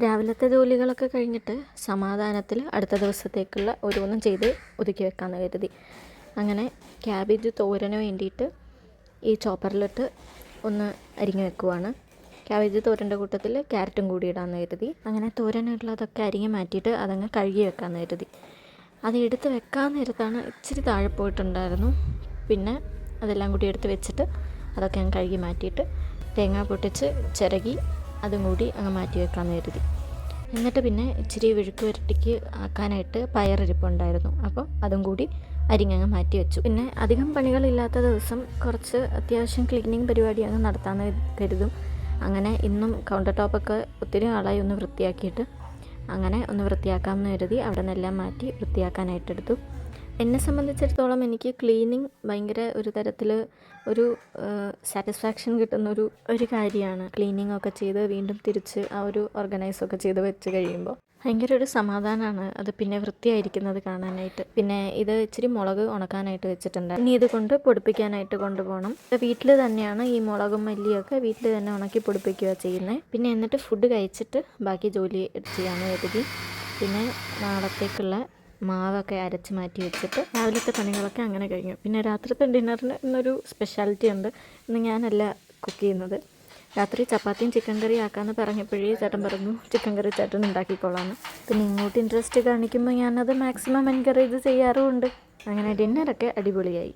രാവിലത്തെ ജോലികളൊക്കെ കഴിഞ്ഞിട്ട് സമാധാനത്തിൽ അടുത്ത ദിവസത്തേക്കുള്ള ഓരോന്നും ചെയ്ത് ഒതുക്കി വെക്കാമെന്ന് കരുതി. അങ്ങനെ ക്യാബേജ് തോരന് വേണ്ടിയിട്ട് ഈ ചോപ്പറിലിട്ട് ഒന്ന് അരിഞ്ഞു വെക്കുവാണ്. ക്യാബേജ് തോരൻ്റെ കൂട്ടത്തിൽ ക്യാരറ്റും കൂടി ഇടാമെന്ന് കരുതി. അങ്ങനെ തോരനുള്ളതൊക്കെ അരിഞ്ഞ് മാറ്റിയിട്ട് അതങ്ങ് കഴുകി വെക്കാമെന്ന് കരുതി. അത് എടുത്ത് വെക്കാൻ നേരത്താണ് ഇച്ചിരി താഴെ പോയിട്ടുണ്ടായിരുന്നു. പിന്നെ അതെല്ലാം കൂടി എടുത്ത് വെച്ചിട്ട് അതൊക്കെ അങ്ങ് കഴുകി മാറ്റിയിട്ട് തേങ്ങ പൊട്ടിച്ച് ചിരകി അതും കൂടി അങ്ങ് മാറ്റി വെക്കാമെന്ന് കരുതി. എന്നിട്ട് പിന്നെ ഇച്ചിരി വിഴുക്ക് വരട്ടിക്ക് ആക്കാനായിട്ട് പയറിരിപ്പുണ്ടായിരുന്നു. അപ്പോൾ അതും കൂടി അരിഞ്ഞങ്ങ് മാറ്റി വെച്ചു. പിന്നെ അധികം പണികളില്ലാത്ത ദിവസം കുറച്ച് അത്യാവശ്യം ക്ലീനിങ് പരിപാടി അങ്ങ് നടത്താമെന്ന് കരുതും. അങ്ങനെ ഇന്നും കൗണ്ടർ ടോപ്പൊക്കെ ഒത്തിരി ആളായി ഒന്ന് വൃത്തിയാക്കിയിട്ട് അങ്ങനെ ഒന്ന് വൃത്തിയാക്കാമെന്ന് കരുതി അവിടെ നിന്നെല്ലാം മാറ്റി വൃത്തിയാക്കാനായിട്ടെടുത്തു. എന്നെ സംബന്ധിച്ചിടത്തോളം എനിക്ക് ക്ലീനിങ് ഭയങ്കര ഒരു തരത്തിൽ ഒരു സാറ്റിസ്ഫാക്ഷൻ കിട്ടുന്നൊരു കാര്യമാണ്. ക്ലീനിങ് ഒക്കെ ചെയ്ത് വീണ്ടും തിരിച്ച് ആ ഒരു ഓർഗനൈസൊക്കെ ചെയ്ത് വെച്ച് കഴിയുമ്പോൾ ഭയങ്കര ഒരു സമാധാനമാണ് അത് പിന്നെ വൃത്തിയായിരിക്കുന്നത് കാണാനായിട്ട്. പിന്നെ ഇത് ഇച്ചിരി മുളക് ഉണക്കാനായിട്ട് വെച്ചിട്ടുണ്ട്. ഇനി ഇത് കൊണ്ട് പൊടിപ്പിക്കാനായിട്ട് കൊണ്ടുപോകണം. വീട്ടിൽ തന്നെയാണ് ഈ മുളകും മല്ലിയൊക്കെ വീട്ടിൽ തന്നെ ഉണക്കി പൊടിപ്പിക്കുക ചെയ്യുന്നത്. പിന്നെ എന്നിട്ട് ഫുഡ് കഴിച്ചിട്ട് ബാക്കി ജോലി ചെയ്യാമെന്ന് കരുതി. പിന്നെ നാളത്തേക്കുള്ള മാവൊക്കെ അരച്ച് മാറ്റി വെച്ചിട്ട് രാവിലത്തെ പണികളൊക്കെ അങ്ങനെ കഴിഞ്ഞു. പിന്നെ രാത്രിത്തെ ഡിന്നറിന് ഇന്നൊരു സ്പെഷ്യാലിറ്റി ഉണ്ട്. ഇന്ന് ഞാനല്ല കുക്ക് ചെയ്യുന്നത്. രാത്രി ചപ്പാത്തിയും ചിക്കൻ കറി ആക്കാമെന്ന് പറഞ്ഞപ്പോഴേ ചേട്ടൻ പറഞ്ഞു ചിക്കൻ കറി ചേട്ടൻ ഉണ്ടാക്കിക്കോളാമെന്ന്. പിന്നെ ഇങ്ങോട്ട് ഇൻട്രസ്റ്റ് കാണിക്കുമ്പോൾ ഞാനത് മാക്സിമം എൻകറേജ് ചെയ്യാറുമുണ്ട്. അങ്ങനെ ഡിന്നറൊക്കെ അടിപൊളിയായി.